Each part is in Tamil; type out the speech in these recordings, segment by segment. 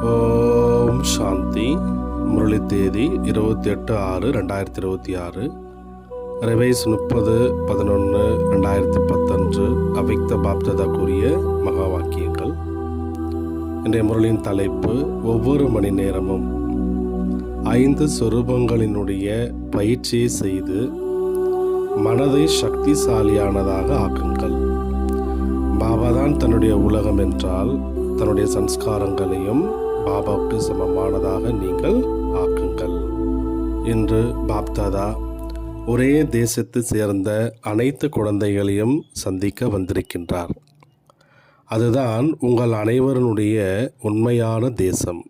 ஓம் சாந்தி. முரளி தேதி 28/6/2026, ரிவைஸ் 30/11/2010 அவ்யக்த பாப்தாதா கூறிய மகா வாக்கியங்கள். இன்றைய முரளியின் தலைப்பு, ஒவ்வொரு மணி நேரமும் 5 சொரூபங்களினுடைய பயிற்சியை செய்து மனதை சக்திசாலியானதாக ஆக்குங்கள். பாபாதான் தன்னுடைய உலகம் என்றால் தன்னுடைய சன்ஸ்காரங்களையும் பாபாவுக்கு சமமானதாக நீங்கள் ஆக்குங்கள். இன்று பாப்தாதா ஒரே தேசத்தை சேர்ந்த அனைத்து குழந்தைகளையும் சந்திக்க வந்திருக்கின்றார். அதுதான் உங்கள் அனைவருடைய உண்மையான தேசம்.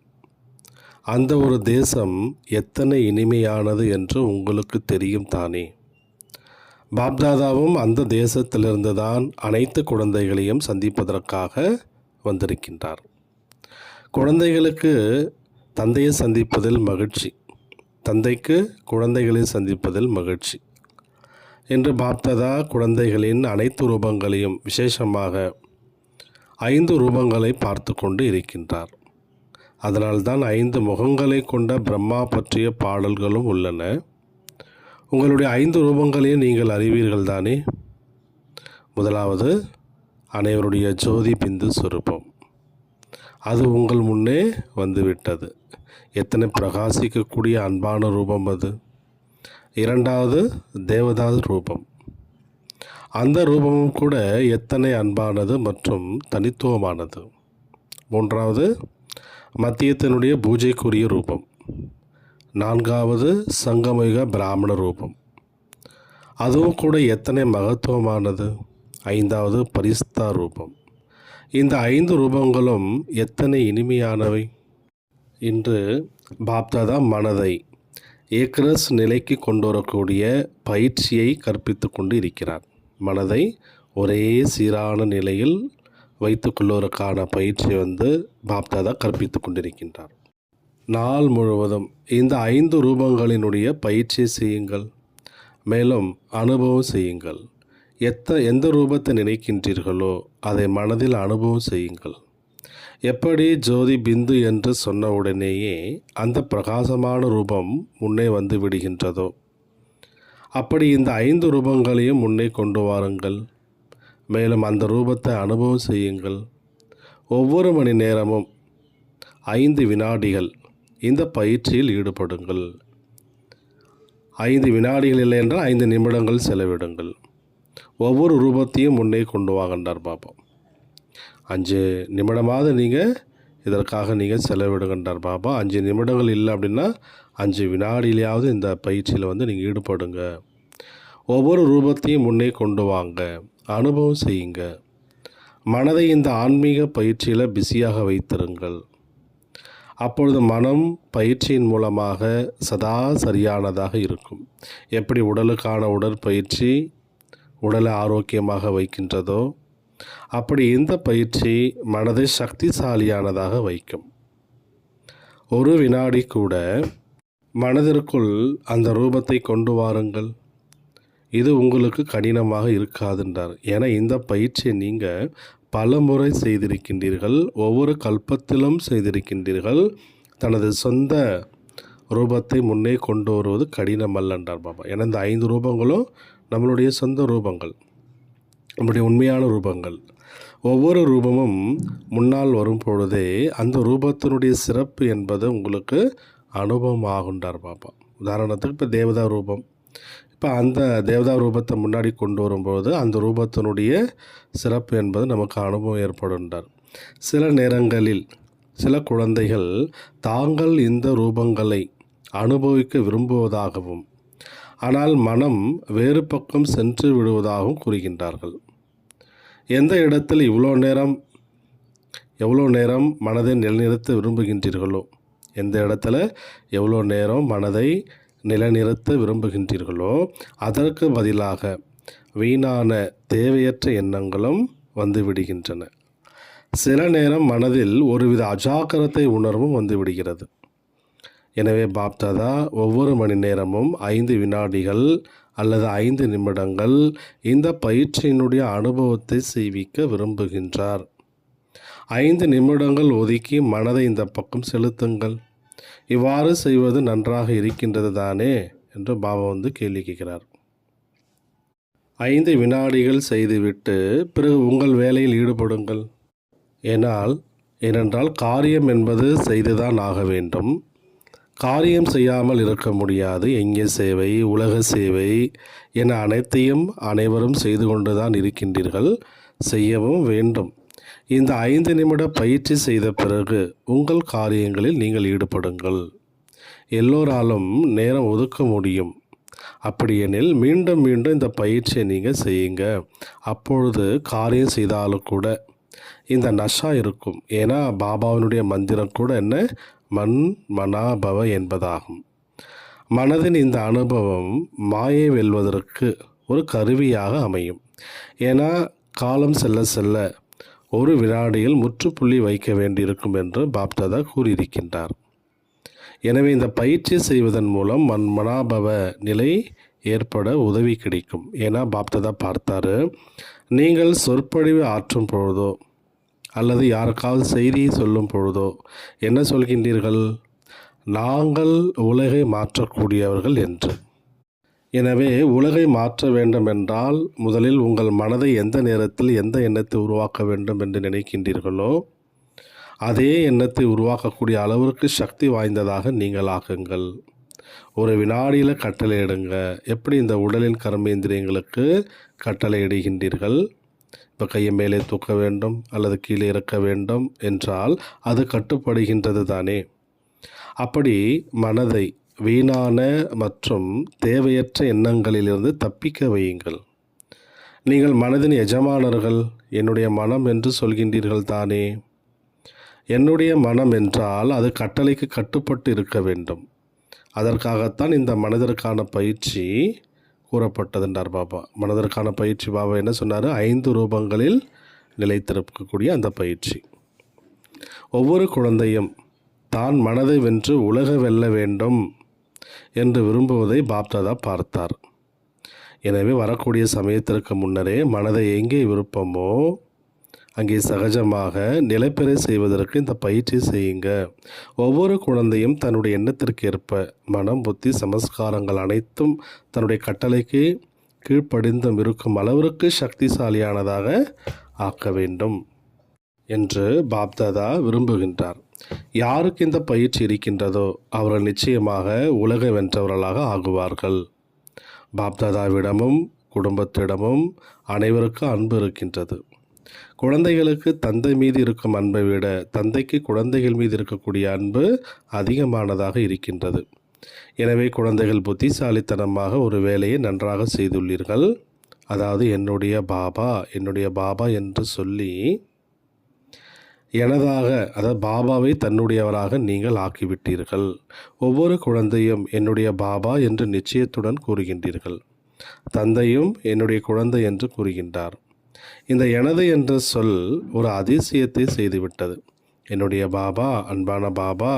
அந்த ஒரு தேசம் எத்தனை இனிமையானது என்று உங்களுக்கு தெரியும் தானே. பாப்தாதாவும் அந்த தேசத்திலிருந்து தான் அனைத்து குழந்தைகளையும் சந்திப்பதற்காக வந்திருக்கின்றார். குழந்தைகளுக்கு தந்தையை சந்திப்பதில் மகிழ்ச்சி, தந்தைக்கு குழந்தைகளை சந்திப்பதில் மகிழ்ச்சி என்று பாப்தாதா குழந்தைகளின் அனைத்து ரூபங்களையும், விசேஷமாக 5 ரூபங்களை பார்த்து கொண்டு இருக்கின்றார். அதனால்தான் 5 முகங்களை கொண்ட பிரம்மா பற்றிய பாடல்களும் உள்ளன. உங்களுடைய 5 ரூபங்களையும் நீங்கள் அறிவீர்கள் தானே. முதலாவது அனைவருடைய ஜோதி பிந்து சுரூபம். அது உங்கள் முன்னே வந்துவிட்டது. எத்தனை பிரகாசிக்கக்கூடிய அன்பான ரூபம் அது. இரண்டாவது தேவதாஸ் ரூபம். அந்த ரூபமும் கூட எத்தனை அன்பானது மற்றும் தனித்துவமானது. மூன்றாவது மத்தியத்தினுடைய பூஜைக்குரிய ரூபம். நான்காவது சங்கமயுக பிராமண ரூபம். அதுவும் கூட எத்தனை மகத்துவமானது. ஐந்தாவது பரிஸ்தா ரூபம். இந்த 5 ரூபங்களும் எத்தனை இனிமையானவை. இன்று பாப்தாதா மனதை ஏக்ரஸ் நிலைக்கு கொண்டு வரக்கூடிய பயிற்சியை கற்பித்து கொண்டு இருக்கிறார். மனதை ஒரே சீரான நிலையில் வைத்து கொள்வதற்கான பயிற்சியை பாப்தாதா கற்பித்து கொண்டிருக்கின்றார். நாள் முழுவதும் இந்த 5 ரூபங்களினுடைய பயிற்சியை செய்யுங்கள். மேலும் அனுபவம் செய்யுங்கள். எந்த ரூபத்தை நினைக்கின்றீர்களோ அதை மனதில் அனுபவம் செய்யுங்கள். எப்படி ஜோதி பிந்து என்று சொன்ன உடனேயே அந்த பிரகாசமான ரூபம் முன்னே வந்து விடுகின்றதோ, அப்படி இந்த 5 ரூபங்களையும் முன்னே கொண்டு வாருங்கள். மேலும் அந்த ரூபத்தை அனுபவம் செய்யுங்கள். ஒவ்வொரு மணி நேரமும் 5 வினாடிகள் இந்த பயிற்சியில் ஈடுபடுங்கள். 5 வினாடிகள் இல்லை என்றால் 5 நிமிடங்கள் செலவிடுங்கள். ஒவ்வொரு ரூபத்தையும் முன்னே கொண்டு வாங்கண்டார் பாபா. 5 நிமிடமாவது நீங்கள் இதற்காக நீங்கள் செலவிடுகின்றார் பாபா. 5 நிமிடங்கள் இல்லை அப்படின்னா 5 வினாடியிலையாவது இந்த பயிற்சியில் நீங்கள் ஈடுபடுங்க. ஒவ்வொரு ரூபத்தையும் முன்னே கொண்டு வாங்க, அனுபவம் செய்யுங்க. மனதை இந்த ஆன்மீக பயிற்சியில் பிஸியாக வைத்திருங்கள். அப்பொழுது மனம் பயிற்சியின் மூலமாக சதா சரியானதாக இருக்கும். எப்படி உடலுக்கான உடற்பயிற்சி உடலை ஆரோக்கியமாக வைக்கின்றதோ, அப்படி இந்த பயிற்சி மனதை சக்திசாலியானதாக வைக்கும். ஒரு வினாடி கூட மனதிற்குள் அந்த ரூபத்தை கொண்டு வாருங்கள். இது உங்களுக்கு கடினமாக இருக்காதுன்றார். ஏன்னா இந்த பயிற்சியை நீங்கள் பல முறை செய்திருக்கின்றீர்கள், ஒவ்வொரு கல்பத்திலும் செய்திருக்கின்றீர்கள். தனது சொந்த ரூபத்தை முன்னே கொண்டு வருவது கடினம் அல்லன்றார் பாபா. ஏன்னா இந்த 5 ரூபங்களும் நம்மளுடைய சொந்த ரூபங்கள், நம்முடைய உண்மையான ரூபங்கள். ஒவ்வொரு ரூபமும் முன்னால் வரும் பொழுதே அந்த ரூபத்தினுடைய சிறப்பு என்பது உங்களுக்கு அனுபவம் ஆகுண்டார் பாபா. உதாரணத்துக்கு இப்போ தேவதா ரூபம். இப்போ அந்த தேவதா ரூபத்தை முன்னாடி கொண்டு வரும்போது அந்த ரூபத்தினுடைய சிறப்பு என்பது நமக்கு அனுபவம் ஏற்படுண்டார். சில நேரங்களில் சில குழந்தைகள் தாங்கள் இந்த ரூபங்களை அனுபவிக்க விரும்புவதாகவும் ஆனால் மனம் வேறு பக்கம் சென்று விடுவதாகவும் கூறுகின்றார்கள். எந்த இடத்தில் எவ்வளோ நேரம் மனதை நிலைநிறுத்த விரும்புகின்றீர்களோ, எந்த இடத்துல எவ்வளோ நேரம் மனதை நிலைநிறுத்த விரும்புகின்றீர்களோ அதற்கு பதிலாக வீணான தேவையற்ற எண்ணங்களும் வந்துவிடுகின்றன. சில நேரம் மனதில் ஒருவித அஜாக்கிரதை உணர்வும் வந்துவிடுகிறது. எனவே பாப்தாதா ஒவ்வொரு மணி நேரமும் 5 வினாடிகள் அல்லது 5 நிமிடங்கள் இந்த பயிற்சியினுடைய அனுபவத்தை செய்விக்க விரும்புகின்றார். 5 நிமிடங்கள் ஒதுக்கி மனதை இந்த பக்கம் செலுத்துங்கள். இவ்வாறு செய்வது நன்றாக இருக்கின்றது தானே என்று பாபா கேள்வி கேட்கிறார். 5 வினாடிகள் செய்துவிட்டு பிறகு உங்கள் வேலையில் ஈடுபடுங்கள். ஏனென்றால் காரியம் என்பது செய்துதான் ஆக வேண்டும். காரியம் செய்யாமல் இருக்க முடியாது. எங்கே சேவை, உலக சேவை என அனைத்தையும் அனைவரும் செய்து கொண்டுதான் இருக்கின்றீர்கள், செய்யவும் வேண்டும். இந்த 5 நிமிட பயிற்சி செய்த பிறகு உங்கள் காரியங்களில் நீங்கள் ஈடுபடுங்கள். எல்லோராலும் நேரம் ஒதுக்க முடியும். அப்படியெனில் மீண்டும் மீண்டும் இந்த பயிற்சியை நீங்கள் செய்யுங்க. அப்பொழுது காரியம் செய்தாலும் கூட இந்த நஷா இருக்கும். ஏன்னா பாபாவினுடைய மந்திரம் கூட என்ன, மன் மனாபவ என்பதாகும். மனதின் இந்த அனுபவம் மாயை வெல்வதற்கு ஒரு கருவியாக அமையும். ஏன்னா காலம் செல்ல செல்ல ஒரு வினாடியில் முற்றுப்புள்ளி வைக்க வேண்டியிருக்கும் என்று பாப்தாதா கூறியிருக்கின்றார். எனவே இந்த பயிற்சி செய்வதன் மூலம் மனாபவ நிலை ஏற்பட உதவி கிடைக்கும். ஏன்னா பாப்தாதா பார்த்தாரு, நீங்கள் சொற்பொழிவு ஆற்றும் பொழுதோ அல்லது யாருக்காவது செய்தியை சொல்லும் பொழுதோ என்ன சொல்கின்றீர்கள், நாங்கள் உலகை மாற்றக்கூடியவர்கள் என்று. எனவே உலகை மாற்ற வேண்டும் என்றால் முதலில் உங்கள் மனதை எந்த நேரத்தில் எந்த எண்ணத்தை உருவாக்க வேண்டும் என்று நினைக்கின்றீர்களோ அதே எண்ணத்தை உருவாக்கக்கூடிய அளவிற்கு சக்தி வாய்ந்ததாக நீங்கள் ஆக்குங்கள். ஒரு வினாடியில் கட்டளையிடுங்க. எப்படி இந்த உடலின் கர்மேந்திரியங்களுக்கு கட்டளையிடுகின்றீர்கள், இப்போ கையை மேலே தூக்க வேண்டும் அல்லது கீழே இறக்க வேண்டும் என்றால் அது கட்டுப்படுகின்றது தானே. அப்படி மனதை வீணான மற்றும் தேவையற்ற எண்ணங்களிலிருந்து தப்பிக்க வையுங்கள். நீங்கள் மனதின் எஜமானர்கள், என்னுடைய மனம் என்று சொல்கின்றீர்கள் தானே. என்னுடைய மனம் என்றால் அது கட்டளைக்கு கட்டுப்பட்டு இருக்க வேண்டும். அதற்காகத்தான் இந்த மனதிற்கான பயிற்சி கூறப்பட்டதுன்றார் பாபா. மனதிற்கான பயிற்சி பாபா என்ன சொன்னார், 5 ரூபங்களில் நிலைத்திருக்கக்கூடிய அந்த பயிற்சி. ஒவ்வொரு குழந்தையும் தான் மனதை வென்று உலக வெல்ல வேண்டும் என்று விரும்புவதை பாப்தாதா பார்த்தார். எனவே வரக்கூடிய சமயத்திற்கு முன்னரே மனதை எங்கே விருப்பமோ அங்கே சகஜமாக நிலைப்பெற செய்வதற்கு இந்த பயிற்சி செய்யுங்க. ஒவ்வொரு குழந்தையும் தன்னுடைய எண்ணத்திற்கு ஏற்ப மனம், புத்தி, சமஸ்காரங்கள் அனைத்தும் தன்னுடைய கட்டளைக்கு கீழ்ப்படிந்தும் இருக்கும் அளவிற்கு சக்திசாலியானதாக ஆக்க வேண்டும் என்று பாப்தாதா விரும்புகின்றார். யாருக்கு இந்த பயிற்சி இருக்கின்றதோ அவர்கள் நிச்சயமாக உலகை வென்றவர்களாக ஆகுவார்கள். பாப்தாதாவிடமும் குடும்பத்திடமும் அனைவருக்கும் அன்பு இருக்கின்றது. குழந்தைகளுக்கு தந்தை மீது இருக்கும் அன்பை விட தந்தைக்கு குழந்தைகள் மீது இருக்கக்கூடிய அன்பு அதிகமானதாக இருக்கின்றது. எனவே குழந்தைகள் புத்திசாலித்தனமாக ஒரு வேலையை நன்றாக செய்துள்ளீர்கள். அதாவது என்னுடைய பாபா என்று சொல்லி எனதாக, அதாவது பாபாவை தன்னுடையவராக நீங்கள் ஆக்கிவிட்டீர்கள். ஒவ்வொரு குழந்தையும் என்னுடைய பாபா என்று நிச்சயத்துடன் கூறுகின்றீர்கள். தந்தையும் என்னுடைய குழந்தை என்று கூறுகின்றார். இந்த எனது என்ற சொல் ஒரு அதிசயத்தை செய்துவிட்டது. என்னுடைய பாபா, அன்பான பாபா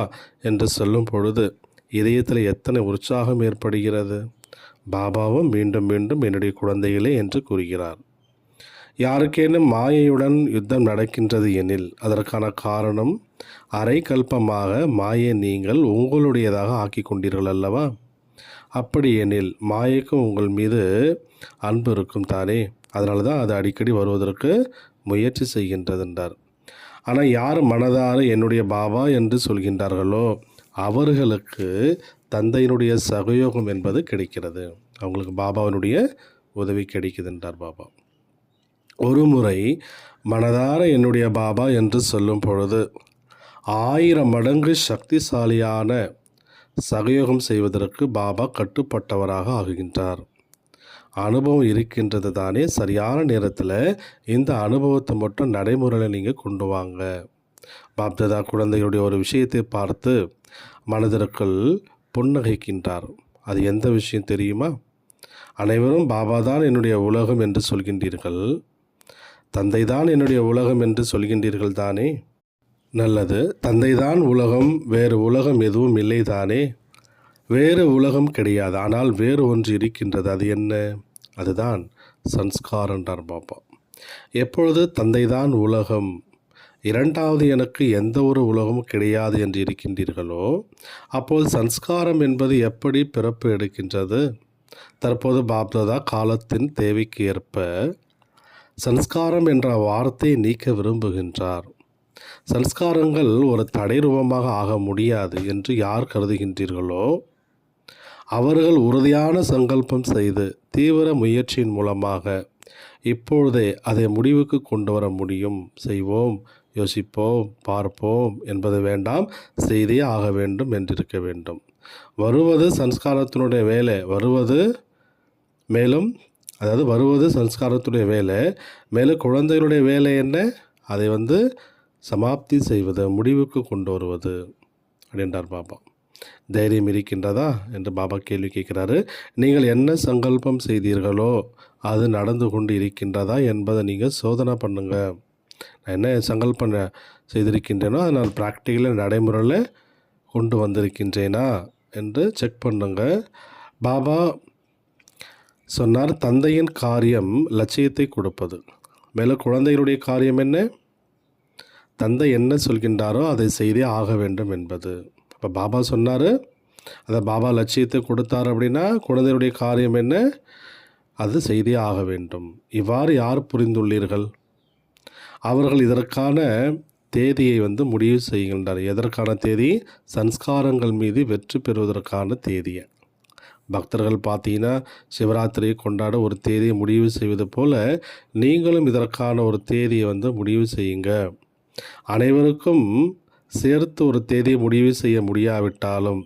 என்று சொல்லும் பொழுது இதயத்தில் எத்தனை உற்சாகம் ஏற்படுகிறது. பாபாவும் மீண்டும் மீண்டும் என்னுடைய குழந்தைகளே என்று கூறுகிறார். யாருக்கேனும் மாயையுடன் யுத்தம் நடக்கின்றது எனில் அதற்கான காரணம் அரை கல்பமாக மாயை நீங்கள் உங்களுடையதாக ஆக்கி கொண்டீர்கள் அல்லவா. அப்படி எனில் மாயைக்கும் உங்கள் மீது அன்பு இருக்கும் தானே. அதனால தான் அது அடிக்கடி வருவதற்கு முயற்சி செய்கின்றது என்றார். ஆனால் யார் மனதார என்னுடைய பாபா என்று சொல்கின்றார்களோ அவர்களுக்கு தந்தையினுடைய சகயோகம் என்பது கிடைக்கிறது. அவங்களுக்கு பாபாவினுடைய உதவி கிடைக்குது என்றார் பாபா. ஒரு முறை மனதார என்னுடைய பாபா என்று சொல்லும் பொழுது 1000 மடங்கு சக்திசாலியான சகயோகம் செய்வதற்கு பாபா கட்டுப்பட்டவராக ஆகுகின்றார். அனுபவம் இருக்கின்றது தானே. சரியான நேரத்தில் இந்த அனுபவத்தை மட்டும் நடைமுறையில் நீங்கள் கொண்டு வாங்க. பாப்தாதா குழந்தைகளுடைய ஒரு விஷயத்தை பார்த்து மனதிற்குள் புன்னகைக்கின்றார். அது எந்த விஷயம் தெரியுமா? அனைவரும் பாபா தான் என்னுடைய உலகம் என்று சொல்கின்றீர்கள், தந்தை தான் என்னுடைய உலகம் என்று சொல்கின்றீர்கள் தானே. நல்லது, தந்தை தான் உலகம், வேறு உலகம் எதுவும் இல்லை தானே. வேறு உலகம் கிடையாது, ஆனால் வேறு ஒன்று இருக்கின்றது. அது என்ன? அதுதான் சன்ஸ்கார் என்றார் பாபா. எப்பொழுது தந்தை தான் உலகம் இரண்டாவது எனக்கு எந்த ஒரு உலகமும் கிடையாது என்று இருக்கின்றீர்களோ, அப்போது சன்ஸ்காரம் என்பது எப்படி பிறப்பு எடுக்கின்றது? தற்போது பாப்தாதா காலத்தின் தேவைக்கு ஏற்ப சன்ஸ்காரம் என்ற வார்த்தையை நீக்க விரும்புகின்றார். சன்ஸ்காரங்கள் ஒரு தடை ரூபமாக ஆக முடியாது என்று யார் கருதுகின்றீர்களோ, அவர்கள் உறுதியான சங்கல்பம் செய்து தீவிர முயற்சியின் மூலமாக இப்பொழுதே அதை முடிவுக்கு கொண்டு வர முடியும். செய்வோம், யோசிப்போம், பார்ப்போம் என்பது வேண்டாம், செய்தே ஆக வேண்டும் என்றிருக்க வேண்டும். வருவது சன்ஸ்காரத்தினுடைய வேலை, வருவது சன்ஸ்காரத்துடைய வேலை. மேலும் குழந்தைகளுடைய வேலை என்ன? அதை சமாப்தி செய்வது, முடிவுக்கு கொண்டு வருவது அப்படின்றார் பாபா. தைரியம் இருக்கின்றதா என்று பாபா கேள்வி கேட்குறாரு. நீங்கள் என்ன சங்கல்பம் செய்தீர்களோ அது நடந்து கொண்டு இருக்கின்றதா என்பதை நீங்கள் சோதனை பண்ணுங்க. நான் என்ன சங்கல்பம் செய்திருக்கின்றேனோ அதை நான் ப்ராக்டிக்கலாக நடைமுறையில் கொண்டு வந்திருக்கின்றேனா என்று செக் பண்ணுங்க. பாபா சொன்னார், தந்தையின் காரியம் லட்சியத்தை கொடுப்பது. மேலும் குழந்தைகளுடைய காரியம் என்ன? தந்தை என்ன சொல்கின்றாரோ அதை செய்தே ஆக வேண்டும் என்பது. இப்போ பாபா சொன்னார், அதை பாபா லட்சியத்தை கொடுத்தார் அப்படின்னா குழந்தையுடைய காரியம் என்ன? அது செய்தே ஆக வேண்டும். இவ்வாறு யார் புரிந்துள்ளீர்கள்? அவர்கள் இதற்கான தேதியை முடிவு செய்கின்றார். எதற்கான தேதி? சன்ஸ்காரங்கள் மீது வெற்றி பெறுவதற்கான தேதியை. பக்தர்கள் பார்த்தீங்கன்னா சிவராத்திரியை கொண்டாட ஒரு தேதியை முடிவு செய்வது போல் நீங்களும் இதற்கான ஒரு தேதியை முடிவு செய்யுங்க. அனைவருக்கும் சேர்த்து ஒரு தேதியை முடிவு செய்ய முடியாவிட்டாலும்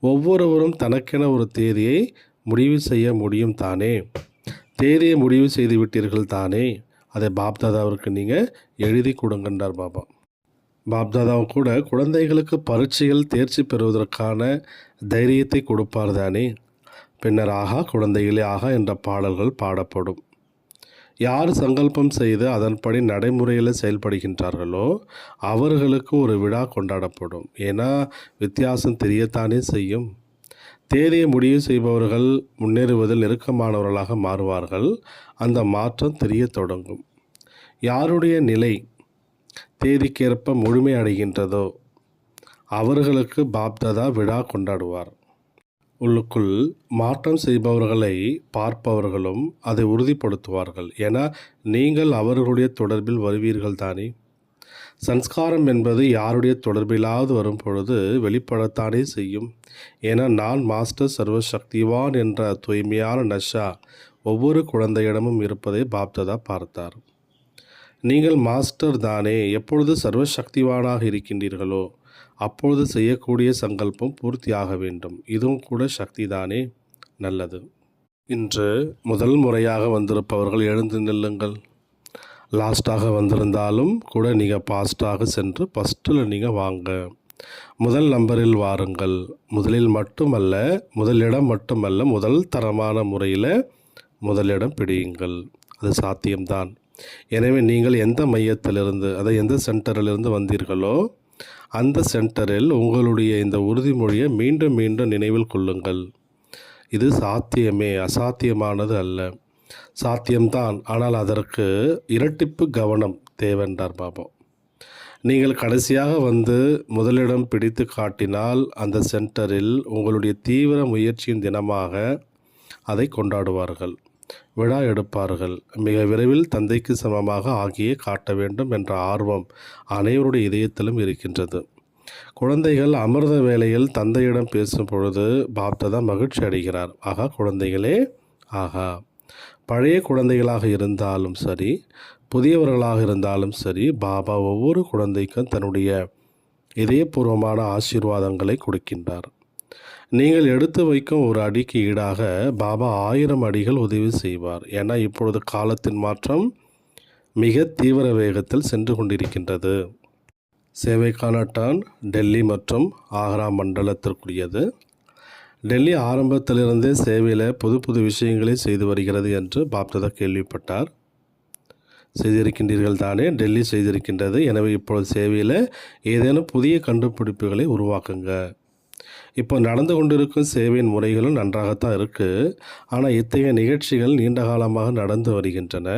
ஒவ்வொருவரும் தனக்கென ஒரு தேதியை முடிவு செய்ய முடியும் தானே. தேதியை முடிவு செய்து விட்டீர்கள் தானே, அதை பாப்தாதாவிற்கு நீங்கள் எழுதி கொடுங்கன்றார் பாபா. பாப்தாதாவும் கூட குழந்தைகளுக்கு பரீட்சையில் தேர்ச்சி பெறுவதற்கான தைரியத்தை கொடுப்பார் தானே. பின்னர் ஆகா குழந்தைகளே ஆகா என்ற பாடல்கள் பாடப்படும். யார் சங்கல்பம் செய்து அதன்படி நடைமுறையில் செயல்படுகின்றார்களோ அவர்களுக்கு ஒரு விழா கொண்டாடப்படும். ஏன்னா வித்தியாசம் தெரியத்தானே செய்யும். தேதியை முடிவு செய்பவர்கள் முன்னேறுவதில் நெருக்கமானவர்களாக மாறுவார்கள். அந்த மாற்றம் தெரிய தொடங்கும். யாருடைய நிலை தேதிக்கேற்ப முழுமை அடைகின்றதோ அவர்களுக்கு பாப்தாதா விழா கொண்டாடுவார். உள்ளுக்குள் மாற்றம் செய்பவர்களை பார்ப்பவர்களும் அதை உறுதிப்படுத்துவார்கள். ஏன்னா நீங்கள் அவர்களுடைய தொடர்பில் வருவீர்கள் தானே. சன்ஸ்காரம் என்பது யாருடைய தொடர்பிலாவது வரும் பொழுது வெளிப்படத்தானே செய்யும். ஏன்னா நான் மாஸ்டர் சர்வசக்திவான் என்ற தூய்மையான நஷா ஒவ்வொரு குழந்தையிடமும் இருப்பதை பாப்தாதா பார்த்தார். நீங்கள் மாஸ்டர் தானே. எப்பொழுது சர்வசக்திவானாக இருக்கின்றீர்களோ அப்பொழுது செய்யக்கூடிய சங்கல்பம் பூர்த்தியாக வேண்டும். இதுவும் கூட சக்தி தானே. நல்லது. இன்று முதல் முறையாக வந்திருப்பவர்கள் எழுந்து நில்லுங்கள். லாஸ்ட்டாக வந்திருந்தாலும் கூட நீங்கள் பாஸ்ட்டாக சென்று ஃபஸ்ட்டில் நீங்கள் வாங்க. முதல் நம்பரில் வாருங்கள். முதலிடம் மட்டுமல்ல, முதல் தரமான முறையில் முதலிடம் பிடியுங்கள். அது சாத்தியம்தான். எனவே நீங்கள் எந்த மையத்திலிருந்து, எந்த சென்டரிலிருந்து வந்தீர்களோ அந்த சென்டரில் உங்களுடைய இந்த உறுதிமொழியை மீண்டும் மீண்டும் நினைவில் கொள்ளுங்கள். இது சாத்தியமே, அசாத்தியமானது அல்ல. சாத்தியம்தான், ஆனால் அதற்கு இரட்டிப்பு கவனம் தேவென்றார் பாபா. நீங்கள் கடைசியாக முதலிடம் பிடித்து காட்டினால் அந்த சென்டரில் உங்களுடைய தீவிர முயற்சியின் தினமாக அதை கொண்டாடுவார்கள், விழா எடுப்பார்கள். மிக விரைவில் தந்தைக்கு சமமாக ஆகியே காட்ட வேண்டும் என்ற ஆர்வம் அனைவருடைய இதயத்திலும் இருக்கின்றது. குழந்தைகள் அமிர்த வேளையில் தந்தையிடம் பேசும் பொழுது பாப்தாதா மகிழ்ச்சி அடைகிறார். ஆகா குழந்தைகளே ஆகா. பழைய குழந்தைகளாக இருந்தாலும் சரி, புதியவர்களாக இருந்தாலும் சரி, பாபா ஒவ்வொரு குழந்தைக்கும் தன்னுடைய இதயபூர்வமான ஆசீர்வாதங்களை கொடுக்கின்றார். நீங்கள் எடுத்து வைக்கும் ஒரு அடிக்கு ஈடாக பாபா 1000 அடிகள் உதவி செய்வார். ஏன்னா இப்பொழுது காலத்தின் மாற்றம் மிக தீவிர வேகத்தில் சென்று கொண்டிருக்கின்றது. சேவைக்கான டர்ன் டெல்லி மற்றும் ஆக்ரா மண்டலத்திற்குரியது. டெல்லி ஆரம்பத்திலிருந்தே சேவையில் புது புது விஷயங்களை செய்து வருகிறது என்று பாப்தாதா கேள்விப்பட்டார். செய்திருக்கின்றீர்கள் தானே. டெல்லி செய்திருக்கின்றது. எனவே இப்பொழுது சேவையில் ஏதேனும் புதிய கண்டுபிடிப்புகளை உருவாக்குங்க. இப்போ நடந்து கொண்டிருக்கும் சேவையின் முறைகளும் நன்றாகத்தான் இருக்குது. ஆனால் இத்தகைய நிகழ்ச்சிகள் நீண்ட காலமாக நடந்து வருகின்றன.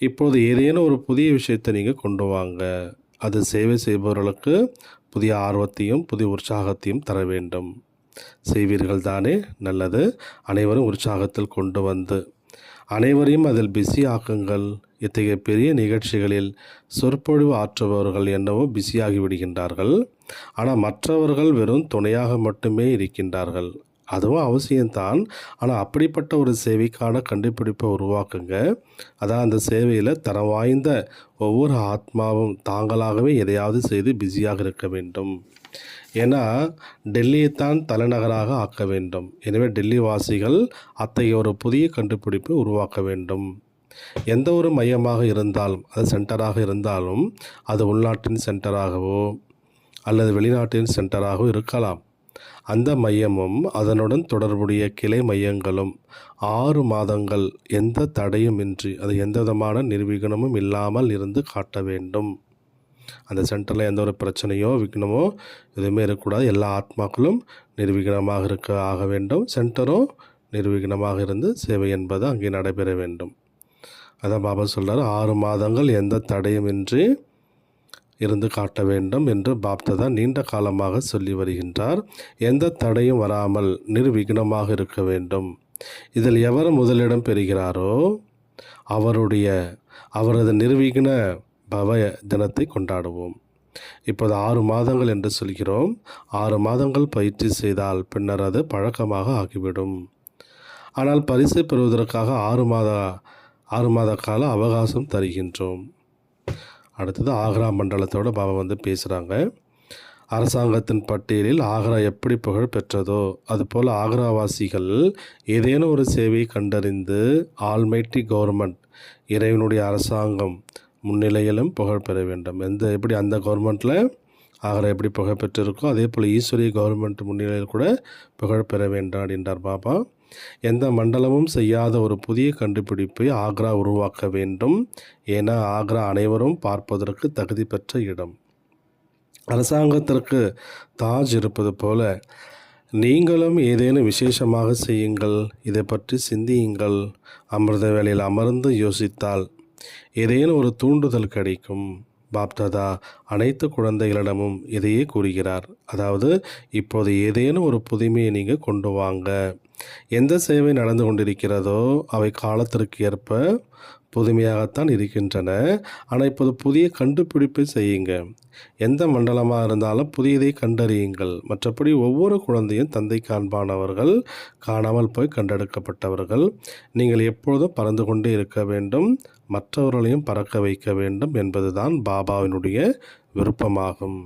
இப்போது ஏதேனும் ஒரு புதிய விஷயத்தை நீங்கள் கொண்டு வாங்க. அது சேவை செய்பவர்களுக்கு புதிய ஆர்வத்தையும் புதிய உற்சாகத்தையும் தர வேண்டும். செய்வீர்கள் தானே? நல்லது. அனைவரும் உற்சாகத்தில் கொண்டு வந்து அனைவரையும் அதில் பிஸி ஆக்குங்கள். இத்தகைய பெரிய நிகழ்ச்சிகளில் சொற்பொழிவு ஆற்றுபவர்கள் என்னவோ பிஸியாகி விடுகின்றார்கள். ஆனால் மற்றவர்கள் வெறும் துணையாக மட்டுமே இருக்கின்றார்கள். அதுவும் அவசியம்தான். ஆனால் அப்படிப்பட்ட ஒரு சேவைக்கான கண்டுபிடிப்பை உருவாக்குங்க. அதான் அந்த சேவையில் தரம் வாய்ந்த ஒவ்வொரு ஆத்மாவும் தாங்களாகவே எதையாவது செய்து பிஸியாக இருக்க வேண்டும். ஏன்னா டெல்லியைத்தான் தலைநகராக ஆக்க வேண்டும். எனவே டெல்லி வாசிகள் அத்தகைய ஒரு புதிய கண்டுபிடிப்பை உருவாக்க வேண்டும். எந்த ஒரு மையமாக இருந்தாலும், அது சென்டராக இருந்தாலும், அது உள்நாட்டின் சென்டராகவோ அல்லது வெளிநாட்டின் சென்டராகவோ இருக்கலாம். அந்த மையமும் அதனுடன் தொடர்புடைய கிளை மையங்களும் 6 மாதங்கள் எந்த தடையும் இன்றி, அது எந்த விதமான நிர்விகனமும் இல்லாமல் இருந்து காட்ட வேண்டும். அந்த சென்டரில் எந்த ஒரு பிரச்சனையோ விக்னமோ எதுவுமே இருக்கக்கூடாது. எல்லா ஆத்மாக்களும் நிர்விகனமாக இருக்க ஆக வேண்டும். சென்டரும் நிர்விகனமாக இருந்து சேவை என்பது அங்கே நடைபெற வேண்டும். அதான் பாபா சொல்கிறார், 6 மாதங்கள் எந்த தடையும் இன்றி இருந்து காட்ட வேண்டும் என்று பாப்தாதா நீண்ட காலமாக சொல்லி வருகின்றார். எந்த தடையும் வராமல் நிர்விகனமாக இருக்க வேண்டும். இதில் எவர் முதலிடம் பெறுகிறாரோ அவரது நிர்விகன பவ தினத்தை கொண்டாடுவோம். இப்போது 6 மாதங்கள் என்று சொல்கிறோம். 6 மாதங்கள் பயிற்சி செய்தால் பின்னர் அது பழக்கமாக ஆகிவிடும். ஆனால் பரிசை பெறுவதற்காக 6 மாத கால அவகாசம் தருகின்றோம். அடுத்தது ஆக்ரா மண்டலத்தோட பாபா பேசுகிறாங்க. அரசாங்கத்தின் பட்டியலில் ஆக்ரா எப்படி புகழ் பெற்றதோ அதுபோல் ஆக்ராவாசிகள் ஏதேனும் ஒரு சேவையை கண்டறிந்து ஆல்மைட்டி கவர்மெண்ட், இறைவனுடைய அரசாங்கம் முன்னிலையிலும் புகழ் பெற வேண்டும். எப்படி அந்த கவர்மெண்ட்டில் ஆக்ரா எப்படி புகழ் பெற்றிருக்கோ அதே போல் ஈஸ்வரிய கவர்மெண்ட் முன்னிலையில் கூட புகழ் பெற வேண்டும் அப்படின்றார் பாபா. எந்த மண்டலமும் செய்யாத ஒரு புதிய கண்டுபிடிப்பை ஆக்ரா உருவாக்க வேண்டும். ஏன்னா ஆக்ரா அனைவரும் பார்ப்பதற்கு தகுதி பெற்ற இடம். அரசாங்கத்திற்கு தாஜ் இருப்பது போல நீங்களும் ஏதேனும் விசேஷமாக செய்யுங்கள். இதை பற்றி சிந்தியுங்கள். அமிர்த வேளையில் அமர்ந்து யோசித்தால் ஏதேனும் ஒரு தூண்டுதல் கிடைக்கும். பாப்தாதா அனைத்து குழந்தைகளிடமும் இதையே கூறுகிறார். அதாவது இப்போது ஏதேனும் ஒரு புதுமையை நீங்கள் கொண்டு வாங்க. எந்த சேவை நடந்து கொண்டிருக்கிறதோ அவை காலத்திற்கு ஏற்ப புதுமையாகத்தான் இருக்கின்றன. ஆனால் இப்போது புதிய கண்டுபிடிப்பை செய்யுங்க. எந்த மண்டலமாக இருந்தாலும் புதியதை கண்டறியுங்கள். மற்றபடி ஒவ்வொரு குழந்தையும் தந்தை காண்பானவர்கள், காணாமல் போய் கண்டெடுக்கப்பட்டவர்கள். நீங்கள் எப்பொழுதும் பறந்து கொண்டே இருக்க வேண்டும், மற்றவர்களையும் பறக்க வைக்க வேண்டும் என்பதுதான் பாபாவினுடைய விருப்பமாகும்.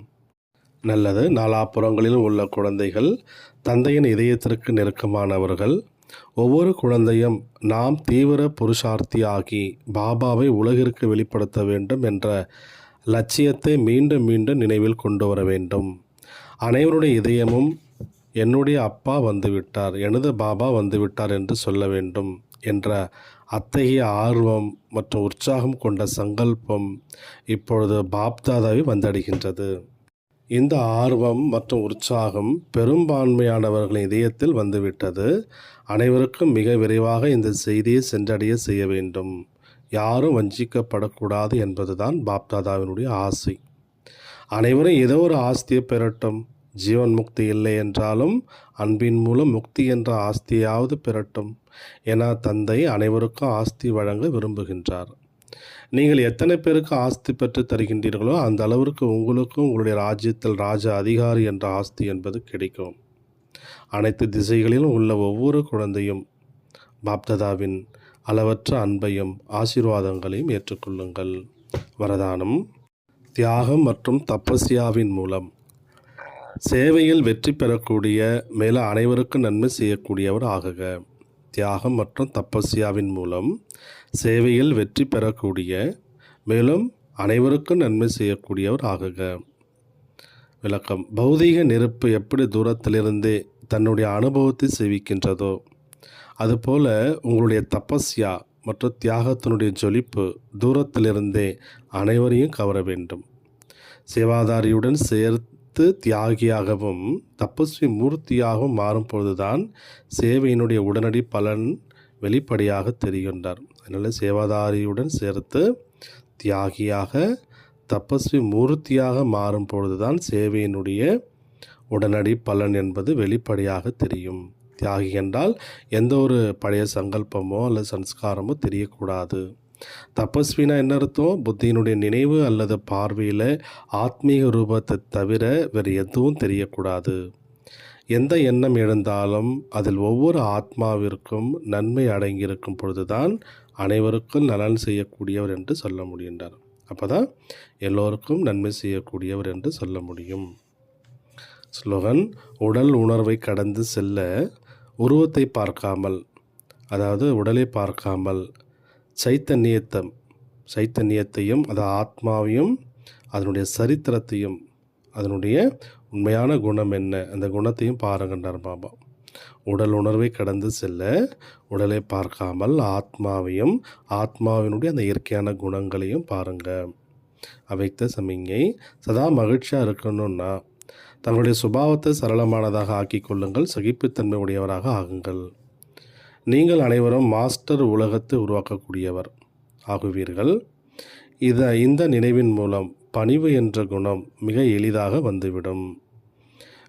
நல்லது. நாலாபுறங்களிலும் உள்ள குழந்தைகள் தந்தையின் இதயத்திற்கு நெருக்கமானவர்கள். ஒவ்வொரு குழந்தையும் நாம் தீவிர புருஷார்த்தி ஆகி பாபாவை உலகிற்கு வெளிப்படுத்த வேண்டும் என்ற லட்சியத்தை மீண்டும் மீண்டும் நினைவில் கொண்டு வர வேண்டும். அனைவருடைய இதயமும் என்னுடைய அப்பா வந்துவிட்டார், எனது பாபா வந்துவிட்டார் என்று சொல்ல வேண்டும் என்ற அத்தகைய ஆர்வம் மற்றும் உற்சாகம் கொண்ட சங்கல்பம் இப்பொழுது பாப்தாதாவை வந்தடைகின்றது. இந்த ஆர்வம் மற்றும் உற்சாகம் பெரும்பான்மையானவர்களின் இதயத்தில் வந்துவிட்டது. அனைவருக்கும் மிக விரைவாக இந்த செய்தியை சென்றடைய செய்ய வேண்டும். யாரும் வஞ்சிக்கப்படக்கூடாது என்பதுதான் பாப்தாதாவினுடைய ஆசை. அனைவரும் ஏதோ ஒரு ஆஸ்தியை பெறட்டும். ஜீவன் முக்தி இல்லை என்றாலும் அன்பின் மூலம் முக்தி என்ற ஆஸ்தியாவது பெறட்டும் என தந்தை அனைவருக்கும் ஆஸ்தி வழங்க விரும்புகின்றார். நீங்கள் எத்தனை பேருக்கு ஆஸ்தி பெற்று தருகின்றீர்களோ அந்த அளவிற்கு உங்களுக்கும் உங்களுடைய ராஜ்யத்தில் ராஜ அதிகாரி என்ற ஆஸ்தி என்பது கிடைக்கும். அனைத்து திசைகளிலும் உள்ள ஒவ்வொரு குழந்தையும் பாப்தாதாவின் அளவற்ற அன்பையும் ஆசீர்வாதங்களையும் ஏற்றுக்கொள்ளுங்கள். வரதானம்: தியாகம் மற்றும் தபஸ்யாவின் மூலம் சேவையில் வெற்றி பெறக்கூடிய, மேலும் அனைவருக்கும் நன்மை செய்யக்கூடியவர் ஆகுக. தியாகம் மற்றும் தபஸ்யாவின் மூலம் சேவையில் வெற்றி பெறக்கூடிய, மேலும் அனைவருக்கும் நன்மை செய்யக்கூடியவர் ஆகுக. விளக்கம்: பௌதீக நெருப்பு எப்படி தூரத்திலிருந்தே தன்னுடைய அனுபவத்தை சேவிக்கின்றதோ அதுபோல உங்களுடைய தபஸ்யா மற்றும் தியாகத்தினுடைய ஜொலிப்பு தூரத்திலிருந்தே அனைவரையும் கவர வேண்டும். சேவாதாரியுடன் சேர்த்து தியாகியாகவும் தபஸ்வி மூர்த்தியாகவும் மாறும் பொழுதுதான் சேவையினுடைய உடனடி பலன் வெளிப்படையாக தெரிகின்றார். அதனால் சேவாதாரியுடன் சேர்த்து தியாகியாக தபஸ்வி மூர்த்தியாக மாறும் பொழுதுதான் சேவையினுடைய உடனடி பலன் என்பது வெளிப்படையாக தெரியும். தியாகி என்றால் எந்த ஒரு பழைய சங்கல்பமோ அல்லது சன்ஸ்காரமோ தெரியக்கூடாது. தபஸ்வினா என்ன அர்த்தம்? புத்தியினுடைய நினைவு அல்லது பார்வையில் ஆத்மீக ரூபத்தை தவிர வேறு எதுவும் தெரியக்கூடாது. எந்த எண்ணம் எழுந்தாலும் அதில் ஒவ்வொரு ஆத்மாவிற்கும் நன்மை அடங்கியிருக்கும் பொழுதுதான் அனைவருக்கும் நலன் செய்யக்கூடியவர் என்று சொல்ல முடிகின்றார். அப்போ தான் எல்லோருக்கும் நன்மை செய்யக்கூடியவர் என்று சொல்ல முடியும். ஸ்லோகன்: உடல் உணர்வை கடந்து செல்ல உருவத்தை பார்க்காமல், அதாவது உடலை பார்க்காமல் சைத்தன்யத்தையும் அது ஆத்மாவையும் அதனுடைய சரித்திரத்தையும் அதனுடைய உண்மையான குணம் என்ன அந்த குணத்தையும் பாருங்கன்றார் பாபா. உடல் உணர்வை கடந்து செல்ல உடலை பார்க்காமல் ஆத்மாவையும் ஆத்மாவினுடைய அந்த இயற்கையான குணங்களையும் பாருங்கள். அவைத்த சமிங்கை: சதா மகிழ்ச்சியாக இருக்கணும்னா தங்களுடைய சுபாவத்தை சரளமானதாக ஆக்கிக் கொள்ளுங்கள். சகிப்புத்தன்மை உடையவராக ஆகுங்கள். நீங்கள் அனைவரும் மாஸ்டர் உலகத்தை உருவாக்கக்கூடியவர் ஆகுவீர்கள். இந்த நினைவின் மூலம் பணிவு என்ற குணம் மிக எளிதாக வந்துவிடும்.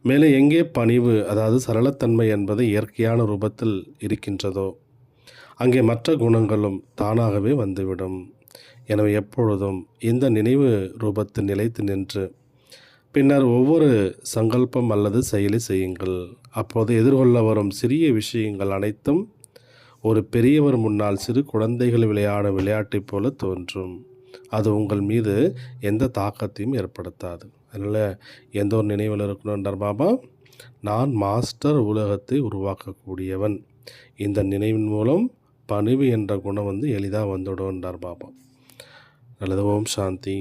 மேலே எங்கே பணிவு, அதாவது சரளத்தன்மை என்பது இயற்கையான ரூபத்தில் இருக்கின்றதோ அங்கே மற்ற குணங்களும் தானாகவே வந்துவிடும். எனவே எப்பொழுதும் இந்த நினைவு ரூபத்தில் நிலைத்து நின்று பின்னர் ஒவ்வொரு சங்கல்பம் அல்லது செயலை செய்யுங்கள். அப்போது எதிர்கொள்ள வரும் சிறிய விஷயங்கள் அனைத்தும் ஒரு பெரியவர் முன்னால் சிறு குழந்தைகள் விளையாடும் விளையாட்டைப் போல தோன்றும். அது உங்கள் மீது எந்த தாக்கத்தையும் ஏற்படுத்தாது. அதனால் எந்த ஒரு நினைவில் இருக்கணுன்றார் பாபா. நான் மாஸ்டர் உலகத்தை உருவாக்கக்கூடியவன். இந்த நினைவின் மூலம் பணிவு என்ற குணம் எளிதாக வந்துவிடும்ன்றார் பாபா. நல்லது. ஓம் சாந்தி.